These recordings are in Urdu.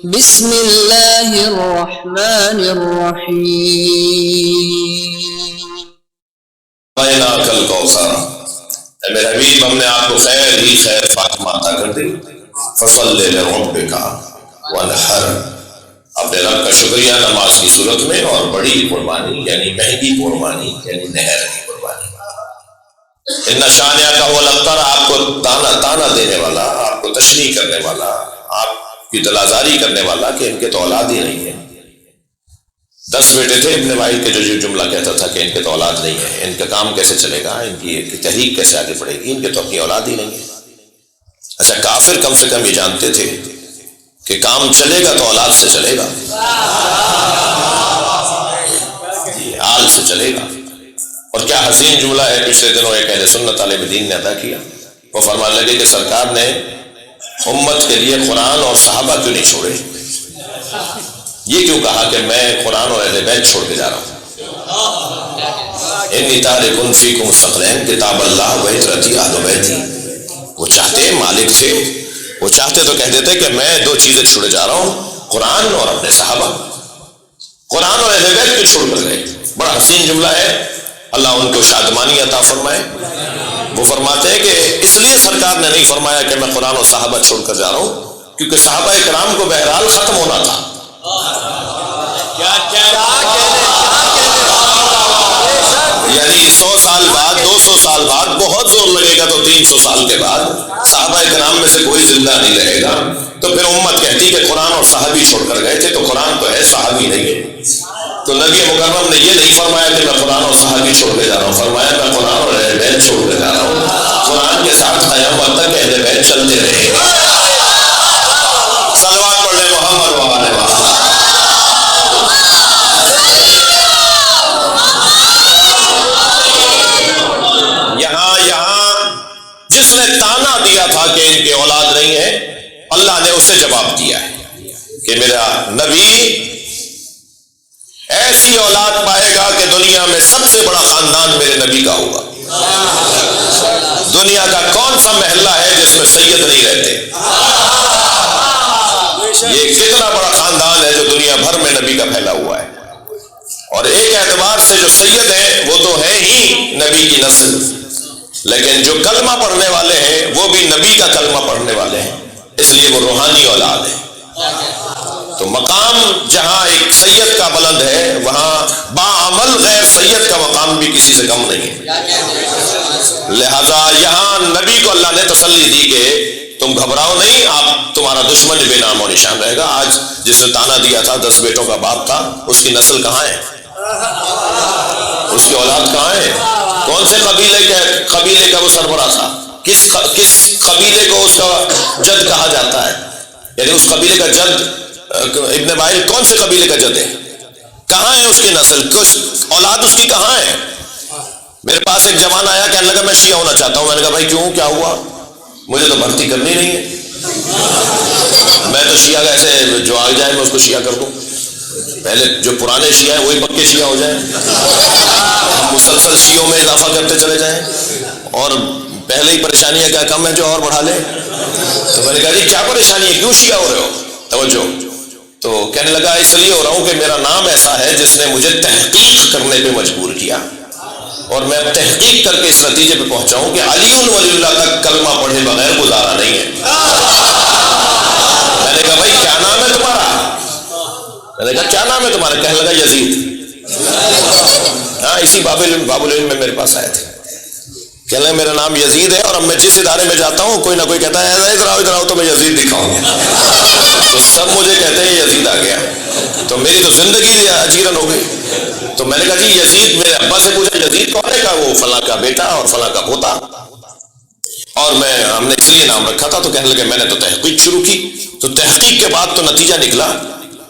بسم اللہ الرحمن الرحیم وَإِنَّا كَالْكَوْثَرَ، اے میرے حبیب ہم نے آپ کو خیر ہی خیر فاطمہ عطا کر دی. فَصَلِّ لِرَبِّكَ وَانْحَرْ، اپنے رب کا شکریہ نماز کی صورت میں، اور بڑی قربانی یعنی مہنگی قربانی یعنی نہر کی قربانی. ان شانئک هو الابتر، آپ کو تانا دینے والا، آپ کو تشنیع کرنے والا، آپ کی دلازاری کرنے والا کہ ان کے تو اولاد ہی نہیں ہے. 10 بیٹے تھے ابن وائل کے جو جملہ کہتا تھا کہ ان کے تو اولاد نہیں ہے، ان کا کام کیسے چلے گا، ان کی تحریک کیسے آگے بڑھے گی، ان کے تو اپنی اولاد ہی نہیں ہے. اچھا کافر کم سے کم یہ جانتے تھے کہ کام چلے گا تو اولاد سے چلے گا، آل سے چلے گا. اور کیا حسین جملہ ہے پچھلے دنوں ایک اہل سنت عالم دین نے ادا کیا. وہ فرمانے لگے کہ سرکار نے امت کے لیے قرآن اور صحابہ کیوں نہیں چھوڑے، یہ کیوں کہا کہ میں قرآن اور اہل بیت چھوڑ کے جا رہا ہوں. انی تارک فیکم الثقلین کتاب اللہ و عترتی اہل بیتی. وہ چاہتے مالک تھے، وہ چاہتے تو کہہ دیتے کہ میں 2 چیزیں چھوڑے جا رہا ہوں، قرآن اور اپنے صحابہ. قرآن اور اہل بیت کے چھوڑ کر گئے. بڑا حسین جملہ ہے، اللہ ان کو شادمانی عطا فرمائے. وہ فرماتے ہیں کہ اس لیے سرکار نے نہیں فرمایا کہ میں قرآن اور صحابہ چھوڑ کر جا رہا ہوں، کیونکہ صحابہ کرام کو بہرحال ختم ہونا تھا. یعنی 100 سال بعد، 200 سال بعد، بہت زور لگے گا تو 300 سال کے بعد صحابہ کرام میں سے کوئی زندہ نہیں رہے گا. تو پھر امت کہتی کہ قرآن اور صحابی چھوڑ کر گئے تھے، تو قرآن تو ہے، صحابی نہیں ہے. تو نبی مکرم نے یہ نہیں فرمایا کہ میں قرآن اور صحابی چھوڑ کے جا رہا ہوں، فرمایا میں قرآن اور اہل بیت چھوڑ کے جا رہا ہوں. قرآن کے ساتھ قیامت تک اہل بیت چلتے رہیں گے. صلوات پڑھ لیں محمد و آل محمد. یہاں جس نے تانا دیا تھا کہ ان کی اولاد نہیں ہے، اللہ نے اسے جواب دیا ہے کہ میرا نبی ایسی اولاد پائے گا کہ دنیا میں سب سے بڑا خاندان میرے نبی کا ہوگا. دنیا کا کون سا محلہ ہے جس میں سید نہیں رہتے؟ یہ کتنا بڑا خاندان ہے جو دنیا بھر میں نبی کا پھیلا ہوا ہے. اور ایک اعتبار سے جو سید ہیں وہ تو ہیں ہی نبی کی نسل، لیکن جو کلمہ پڑھنے والے ہیں وہ بھی نبی کا کلمہ پڑھنے والے ہیں، اس لیے وہ روحانی اولاد ہے. تو مقام جہاں ایک سید کا بلند ہے، وہاں باعمل غیر سید کا مقام بھی کسی سے کم نہیں ہے. لہذا یہاں نبی کو اللہ نے تسلی دی کہ تم گھبراؤ نہیں، آپ تمہارا دشمن بے نام و نشان رہے گا. آج جس نے تانا دیا تھا 10 بیٹوں کا باپ تھا، اس کی نسل کہاں ہے، اس کی اولاد کہاں ہے؟ کون سے قبیلے کا وہ سربراہ تھا؟ کس قبیلے کو اس کا جد کہا جاتا ہے؟ یعنی اس قبیلے کا جد ابن وائل کون سے قبیلے کا جد ہے؟ کہاں ہے اس کی نسل؟ کچھ اولاد اس کی کہاں ہے؟ میرے پاس ایک جوان آیا، کہنے لگا میں شیعہ ہونا چاہتا ہوں. میں نے کہا بھائی کیوں، کیا ہوا؟ مجھے تو بھرتی کرنی نہیں ہے، میں تو شیعہ کا ایسے جو آ جائے میں اس کو شیعہ کر دوں. پہلے جو پرانے شیعہ ہیں وہی پکے شیعہ ہو جائیں، مسلسل شیعوں میں اضافہ کرتے چلے جائیں، اور پہلے ہی پریشانیاں کیا کم ہے جو اور بڑھا لیں. تو میں نے کہا جی کیا پریشانی ہے، کیوں شیعہ ہو رہے ہو؟ توجہ. تو کہنے لگا اس لیے ہو رہا ہوں کہ میرا نام ایسا ہے جس نے مجھے تحقیق کرنے پہ مجبور کیا، اور میں تحقیق کر کے اس نتیجے پہ پہنچا ہوں کہ علی ولی اللہ تک کلمہ پڑھے بغیر گزارا نہیں ہے. میں نے کہا بھائی کیا نام ہے تمہارا؟ میں نے کہا کیا نام ہے تمہارا؟ کہنے لگا یزید. ہاں اسی باب العلم میں میرے پاس آئے تھے. کہنے لگا میرا نام یزید ہے، اور اب میں جس ادارے میں جاتا ہوں کوئی نہ کوئی کہتا ہے ادھر آؤ تو میں یزید دکھاؤں گا. تو سب مجھے کہتے ہیں یزید آ گیا. تو میری تو زندگی اجیرن ہو گئی. تو میں نے کہا جی یزید، میرے ابا سے پوچھا یزید کون ہے؟ کہا وہ فلاں کا بیٹا اور فلاں کا پوتا. اور ہم نے اس لیے نام رکھا تھا. تو کہنے لگے میں نے تو تحقیق شروع کی. تو تحقیق کے بعد تو نتیجہ نکلا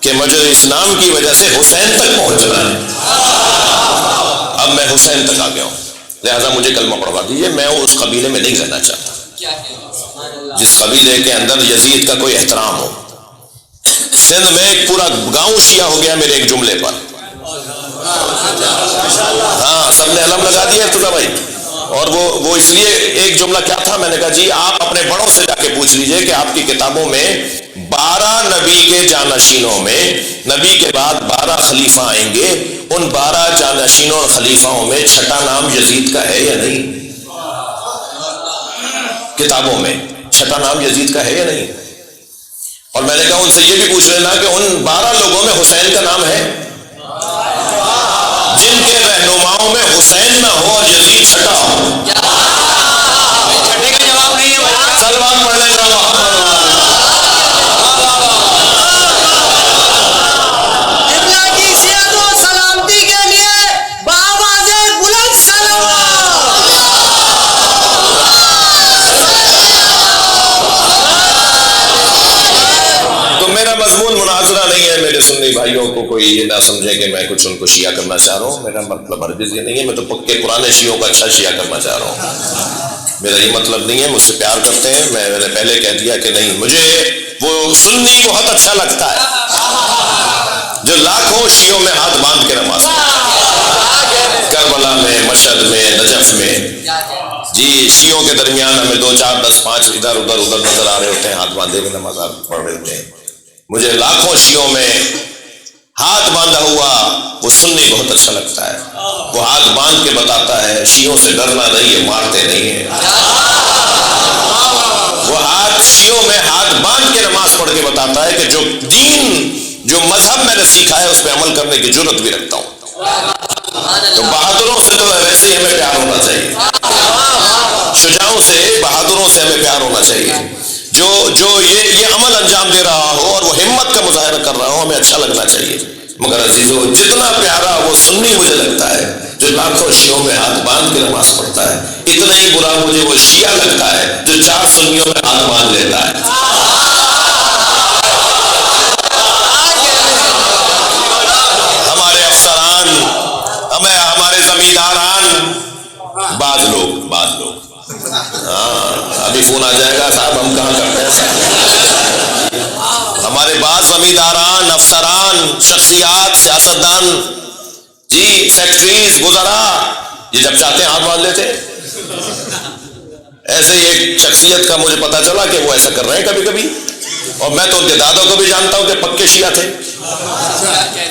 کہ مجھے اسلام کی وجہ سے حسین تک پہنچنا ہے. اب میں حسین تک آ گیا ہوں، لہٰذا مجھے کلمہ پڑھوا دیجیے. میں اس قبیلے میں نہیں رہنا چاہتا جس قبیلے کے اندر یزید کا کوئی احترام ہو. سندھ میں ایک پورا گاؤں شیعہ ہو گیا میرے ایک جملے پر. ہاں سب نے علم لگا دیا ارتضیٰ بھائی. اور وہ اس لیے ایک جملہ کیا تھا، میں نے کہا جی آپ اپنے بڑوں سے جا کے پوچھ لیجئے کہ آپ کی کتابوں میں 12 نبی کے کے جانشینوں میں نبی کے بعد 12 خلیفہ آئیں گے، ان 12 جانشینوں اور خلیفاؤں میں چھٹا نام یزید کا ہے یا نہیں؟ کتابوں میں چھٹا نام یزید کا ہے یا نہیں؟ اور میں نے کہا ان سے یہ بھی پوچھ لینا کہ ان 12 لوگوں میں حسین کا نام ہے؟ جن کے رہنماؤں میں حسین نہ ہو اور یزید چھٹا ہو، چھٹے کا جواب نہیں ہے، سلمان پڑھ لے گا کی صحت و سلامتی کے لیے بآواز بلند تو میرا مضمون مناظرہ نہیں ہے میرے سنی بھائیوں کو کوئی یہ نہ سمجھے کہ میں کچھ ان کو شیعہ کرنا چاہ رہا ہوں، میرا مطلب ہرگز یہ نہیں ہے، میں تو پکے پرانے شیعوں کا اچھا شیعہ کرنا چاہ رہا ہوں، میرا یہ مطلب نہیں ہے، مجھ سے پیار کرتے ہیں، میں نے پہلے کہہ دیا کہ نہیں، مجھے وہ سنی بہت اچھا لگتا ہے جو لاکھوں شیعوں میں ہاتھ باندھ کے نماز کربلا میں، مشہد میں، نجف میں، جی شیعوں کے درمیان ہمیں 2 4 10 5 ادھر نظر آ رہے ہوتے ہیں، ہاتھ باندھے ہوئے نماز پڑھ رہے ہوتے ہیں، مجھے لاکھوں شیعوں میں ہاتھ باندھا ہوا وہ سنی بہت اچھا لگتا ہے، وہ ہاتھ باندھ کے بتاتا ہے شیعوں سے ڈرنا نہیں ہے، مارتے نہیں ہیں، وہ شیعوں میں ہاتھ باندھ کے نماز پڑھ کے بتاتا ہے کہ جو دین جو مذہب میں نے سیکھا ہے اس پہ عمل کرنے کی جرت بھی رکھتا ہوں۔ تو بہادروں سے تو ویسے ہی ہمیں پیار ہونا چاہیے، شجاعوں سے، بہادروں سے ہمیں پیار ہونا چاہیے، جو یہ عمل انجام دے رہا ہو اور وہ ہمت کا مظاہرہ کر رہا ہو ہمیں اچھا لگنا چاہیے، مگر عزیزو جتنا پیارا وہ سنی مجھے لگتا ہے جو لاکھوں شیعوں میں ہاتھ باندھ کے نماز پڑھتا ہے، اتنا ہی برا مجھے وہ شیعہ لگتا ہے جو 4 سنیوں میں ہاتھ باندھ لیتا ہے۔ ہمارے افسران، ہمارے زمینداران، بعض لوگ ابھی فون آ جائے گا صاحب ہم کہاں کرتے ہیں، ہمارے بعض زمینداران، افسران، شخصیات، سیاستدان، جی سیکٹریز، وزراء، یہ جب چاہتے ہیں ہاتھ باندھ لیتے ہیں۔ ایسے ہی ایک شخصیت کا مجھے پتا چلا کہ وہ ایسا کر رہے ہیں کبھی کبھی، اور میں تو ان کے دادوں کو بھی جانتا ہوں کہ پکے شیعہ تھے،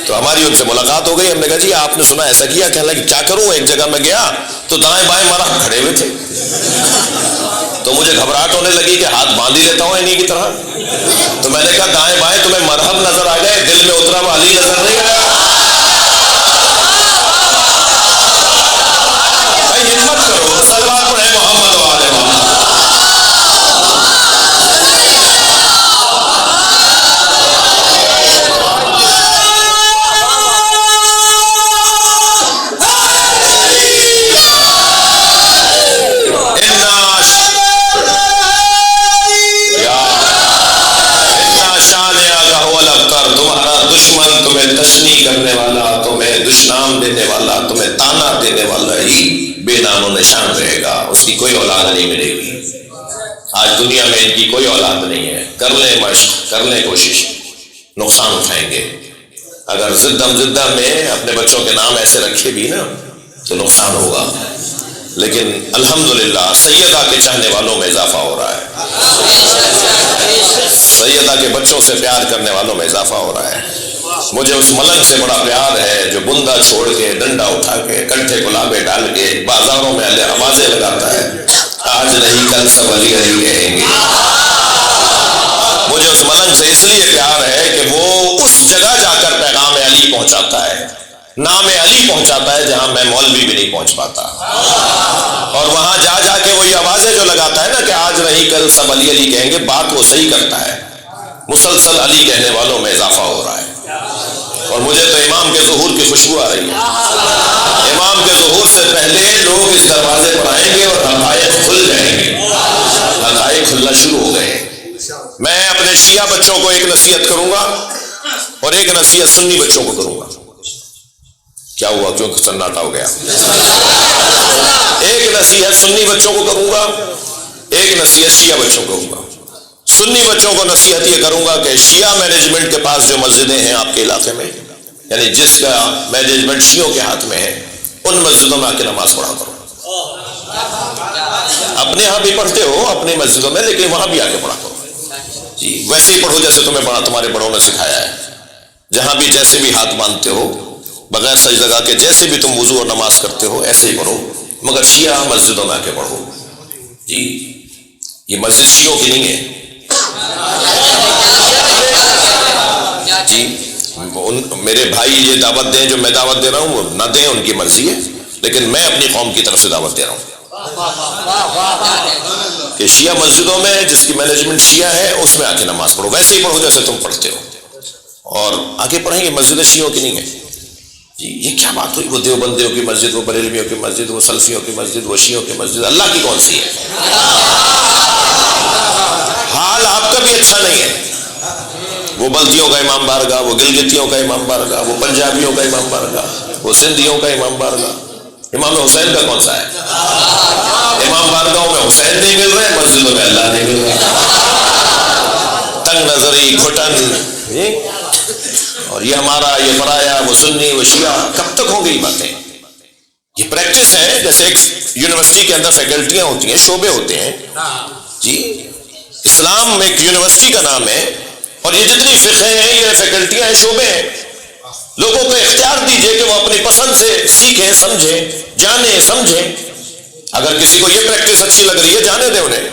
تو ہماری ان سے ملاقات ہو گئی، ہم نے کہا جی آپ نے سنا ایسا کیا؟ کہنے لگے کیا کروں، ایک جگہ میں گیا تو دائیں بائیں مرہم کھڑے ہوئے تھے، تو مجھے گھبراہٹ ہونے لگی کہ ہاتھ باندھ ہی لیتا ہوں انہیں کی طرح، تو میں نے کہا دائیں بائیں تمہیں مرہم نظر آ گئے، دل میں اترا ہوا علی نظر نہیں آیا؟ بھائی ہمت کرو، صلوات پڑھے محمد و آل محمد۔ تمہارا دشمن تمہیں تشنیع کرنے والا، تمہیں دشنام دینے والا، تمہیں تانا دینے والا ہی بے نام و نشان رہے گا، اس کی کوئی اولاد نہیں ملے گی۔ آج دنیا میں ان کی کوئی اولاد نہیں ہے، کر لیں مشق، کر لیں کوشش، نقصان اٹھائیں گے، اگر زدہ میں اپنے بچوں کے نام ایسے رکھے بھی نا تو نقصان ہوگا، لیکن الحمدللہ سیدہ کے چاہنے والوں میں اضافہ ہو رہا ہے، سیدہ کے بچوں سے پیار کرنے والوں میں اضافہ ہو رہا ہے۔ مجھے اس ملک سے بڑا پیار ہے جو بندہ چھوڑ کے، ڈنڈا اٹھا کے، کنٹھے گلابے ڈال کے بازاروں میں آوازیں لگاتا ہے، آج نہیں کل سب علی علی کہیں گے۔ مجھے اس ملک سے اس لیے پیار ہے کہ وہ اس جگہ جا کر پیغام علی پہنچاتا ہے، نام علی پہنچاتا ہے جہاں میں مولوی بھی نہیں پہنچ پاتا، اور وہاں جا جا کے وہی آوازیں جو لگاتا ہے نا کہ آج نہیں کل سب علی علی کہیں گے، بات وہ صحیح کرتا ہے، مسلسل علی کہنے والوں میں اضافہ ہو رہا ہے، اور مجھے تو امام کے ظہور کی خوشبو آ رہی ہے، امام کے ظہور سے پہلے لوگ اس دروازے پر آئیں گے اور حقائق کھل جائیں گے، حقائق کھلنا شروع ہو گئے۔ میں اپنے شیعہ بچوں کو ایک نصیحت کروں گا اور ایک نصیحت سنی بچوں کو کروں گا۔ کیا ہوا، کیوں سناٹا ہو گیا؟ ایک نصیحت سنی بچوں کو کروں گا، ایک نصیحت شیعہ بچوں کو کروں گا۔ سنی بچوں کو نصیحت یہ کروں گا کہ شیعہ مینجمنٹ کے پاس جو مسجدیں ہیں آپ کے علاقے میں، یعنی جس کا مینجمنٹ شیعوں کے ہاتھ میں ہے، ان مسجدوں میں آ کے نماز پڑھا کرو۔ اپنے ہاں بھی پڑھتے ہو اپنی مسجدوں میں، لیکن وہاں بھی آ کے پڑھا کرو۔ جی ویسے ہی پڑھو جیسے تمہارے بڑوں نے سکھایا ہے. جہاں بھی جیسے بھی ہاتھ باندھتے ہو بغیر سجدہ کے جیسے بھی تم وضو اور نماز کرتے ہو ایسے ہی پڑھو. مگر شیعہ مسجدوں میں آ کے پڑھو. جی یہ مسجد شیعوں کی نہیں ہے. جی میرے بھائی یہ دعوت دیں جو میں دعوت دے رہا ہوں وہ نہ دیں, ان کی مرضی ہے, لیکن میں اپنی قوم کی طرف سے دعوت دے رہا ہوں کہ شیعہ مسجدوں میں جس کی مینجمنٹ شیعہ ہے اس میں آ کے نماز پڑھو. ویسے ہی پڑھو جیسے تم پڑھتے ہو, اور آگے پڑھیں گے. مسجد شیعوں کی نہیں ہے. جی یہ کیا بات ہوئی, وہ دیوبندیوں کی مسجد, وہ بریلویوں کی مسجد, وہ سلفیوں کی مسجد, وہ شیعوں کی مسجد, اللہ کی کون سی ہے؟ حال آپ کا بھی اچھا نہیں ہے. وہ بلدیوں کا امام بارگاہ, وہ گلگتیوں کا امام بارگاہ, وہ پنجابیوں کا امام بارگاہ, وہ سندھیوں کا امام بارگاہ. امام حسین کا کون سا ہے؟ امام بارگاہوں میں حسین نہیں مل رہے, مسجدوں میں اللہ نہیں مل رہا. تنگ نظری, گھٹن, اور یہ ہمارا, یہ پرایا, وہ سنی, وہ شیعہ, کب تک ہوں گی یہ باتیں؟ یہ پریکٹس ہے. جیسے ایک یونیورسٹی کے اندر فیکلٹیاں ہوتی ہیں, شعبے ہوتے ہیں. جی اسلام ایک یونیورسٹی کا نام ہے, اور یہ جتنی فقہ ہیں یہ فیکلٹیاں ہیں, شعبے ہیں. لوگوں کو اختیار دیجئے کہ وہ اپنی پسند سے سیکھیں, سمجھیں, جانیں, سمجھیں. اگر کسی کو یہ پریکٹس اچھی لگ رہی ہے جانے دیں انہیں.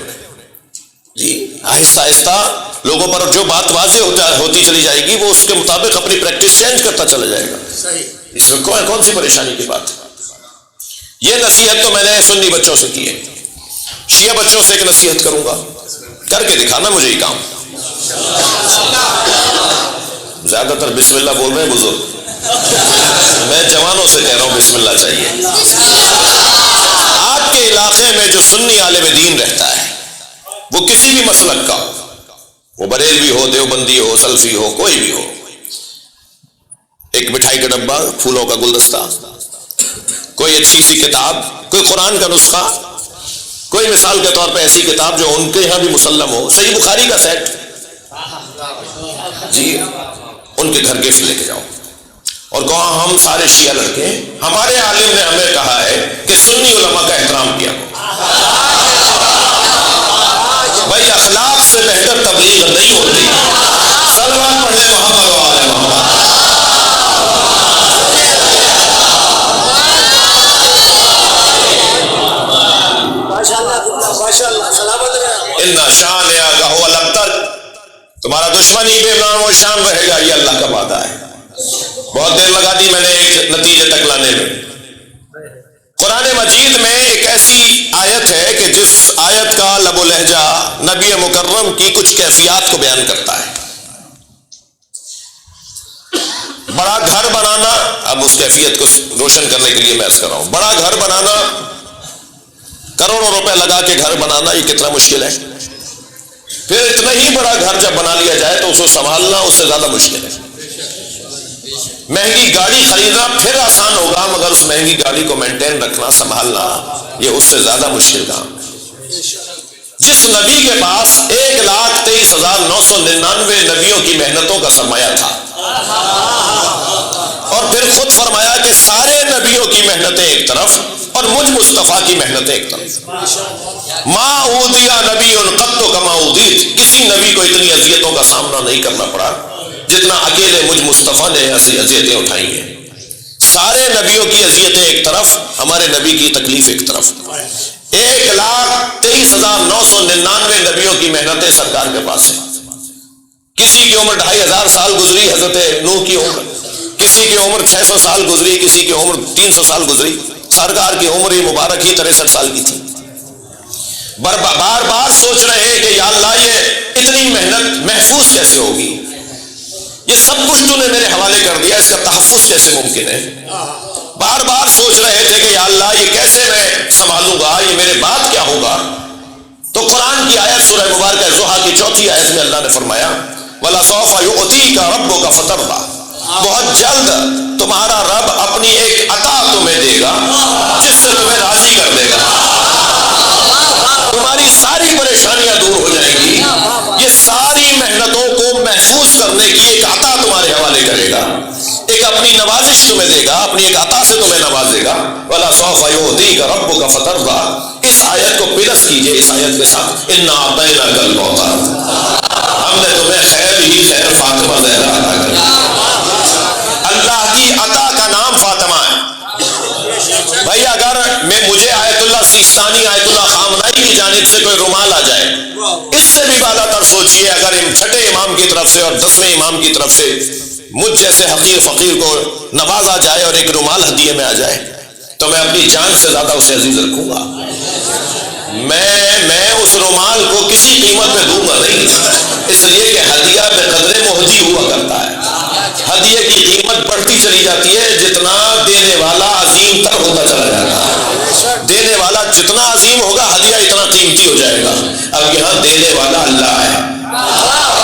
جی آہستہ آہستہ لوگوں پر جو بات واضح ہوتی چلی جائے گی وہ اس کے مطابق اپنی پریکٹس چینج کرتا چلا جائے گا. اس میں کون سی پریشانی کی بات ہے؟ یہ نصیحت تو میں نے سنی بچوں سے کی ہے. شیعہ بچوں سے ایک نصیحت کروں گا, کر کے دکھانا مجھے یہ کام. زیادہ تر بسم اللہ بول رہے ہیں بزرگ, میں جوانوں سے کہہ رہا ہوں بسم اللہ چاہیے. آپ کے علاقے میں جو سنی عالم دین رہتا ہے وہ کسی بھی مسلک کا, وہ بریلوی ہو, دیوبندی ہو, سلفی ہو, کوئی بھی ہو, ایک مٹھائی کا ڈبہ, پھولوں کا گلدستہ, کوئی اچھی سی کتاب, کوئی قرآن کا نسخہ, کوئی مثال کے طور پہ ایسی کتاب جو ان کے یہاں بھی مسلم ہو, صحیح بخاری کا سیٹ, جی ان کے گھر گفٹ لے کے جاؤ اور کہو ہم سارے شیعہ لڑکے, ہمارے عالم نے ہمیں کہا ہے کہ سنی علماء کا احترام کیا. بھائی اخلاق سے بہتر تبلیغ نہیں ہوتی. صلوات پڑھے محمد و آل محمد. اِنَّ شَانِئَكَ هُوَ الْأَبْتَرُ, تمہارا دشمن ہی بے نام و شان رہے گا, یہ اللہ کا وعدہ ہے. بہت دیر لگا دی میں نے ایک نتیجے تک لانے میں. قرآن مجید میں ایک ایسی آیت ہے کہ جس آیت کا لب و لہجہ نبی مکرم کی کچھ کیفیات کو بیان کرتا ہے. بڑا گھر بنانا, اب اس کیفیت کو روشن کرنے کے لیے میں عرض کر رہا ہوں, بڑا گھر بنانا, کروڑوں روپے لگا کے گھر بنانا, یہ کتنا مشکل ہے. پھر اتنا ہی بڑا گھر جب بنا لیا جائے تو اس کو سنبھالنا اس سے زیادہ مشکل ہے. مہنگی گاڑی خریدنا پھر آسان ہوگا, مگر اس مہنگی گاڑی کو مینٹین رکھنا, سنبھالنا, یہ اس سے زیادہ مشکل کام. جس نبی کے پاس 1,23,999 نبیوں کی محنتوں کا سرمایہ تھا, اور پھر خود فرمایا کہ سارے نبیوں کی محنتیں ایک طرف اور مجھ مصطفیٰ کی محنتیں ایک طرف. ما اوتیٰ نبی قط کما اوتیت, کسی نبی کو اتنی اذیتوں کا سامنا نہیں کرنا پڑا جتنا اکیلے مجھ مصطفیٰ نے ایسی اذیتیں اٹھائی ہیں. سارے نبیوں کی اذیتیں ایک طرف, ہمارے نبی کی تکلیف ایک طرف. 1,23,999 نبیوں کی محنتیں سرکار کے پاس ہیں. کسی کی عمر 2,500 سال گزری, حضرت نوح کی عمر, کسی کی عمر 600 سال گزری, کسی کی عمر 300 سال گزری. سرکار کی عمر مبارک ہی 63 سال کی تھی. بار بار سوچ رہے ہیں کہ یا اللہ یہ اتنی محنت محفوظ کیسے ہوگی, یہ سب کچھ تو نے میرے حوالے کر دیا, اس کا تحفظ کیسے ممکن ہے. بار بار سوچ رہے تھے کہ یا اللہ یہ کیسے میں سنبھالوں گا, یہ میرے بعد کیا ہوگا. تو قرآن کی آیت سورہ مبارکہ ضحیٰ کی 4 آیت میں اللہ نے فرمایا وَلَسَوْفَ يُؤْتِيكَ رَبُّكَ فَتَرْضَىٰ, بہت جلد تمہارا رب اپنی ایک عطا تمہیں دے گا جس سے تمہیں راضی کر دے گا. تمہاری ساری پریشانیاں دور ہو جائیں گی. یہ ساری محنتوں کو محفوظ کرنے کی ایک عطا تمہارے حوالے کرے گا, ایک اپنی نوازش تمہیں دے گا, اپنی ایک عطا سے تمہیں نوازے گا. وَلَسَوْفَ يُؤْتِيكَ رَبُّكَ فَتَرْضَىٰ, اس آیت کو پیرس کیجئے اس آیت کے ساتھ اِنَّا أَعْطَيْنَاكَ الْكَوْثَرَ, ہم امام نے تمہیں خیر ہی خیر فاطمہ زہرا عطا کر. اللہ کی عطا کا نام فاطمہ ہے. بھائی اگر مجھے آیت اللہ سیستانی آیت اللہ خامنائی کی جانب سے کوئی رومال آ جائے، اس سے بھی بالا تر سوچئے اگر چھٹے امام کی طرف سے اور 10ویں امام کی طرف سے مجھ جیسے حقیر فقیر کو نوازا جائے اور ایک رومال ہدیے میں آ جائے تو میں اپنی جان سے زیادہ اسے عزیز رکھوں گا. میں اس رومال کو کسی قیمت میں دوں گا نہیں، اس لیے کہ ہدیہ بے قدر مہدی ہوا کرتا ہے. ہدیے کی قیمت بڑھتی چلی جاتی ہے جتنا دینے والا عظیم تر ہوتا چلا جاتا ہے. دینے والا جتنا عظیم ہوگا ہدیہ اتنا قیمتی ہو جائے گا. اب یہاں دینے والا اللہ ہے.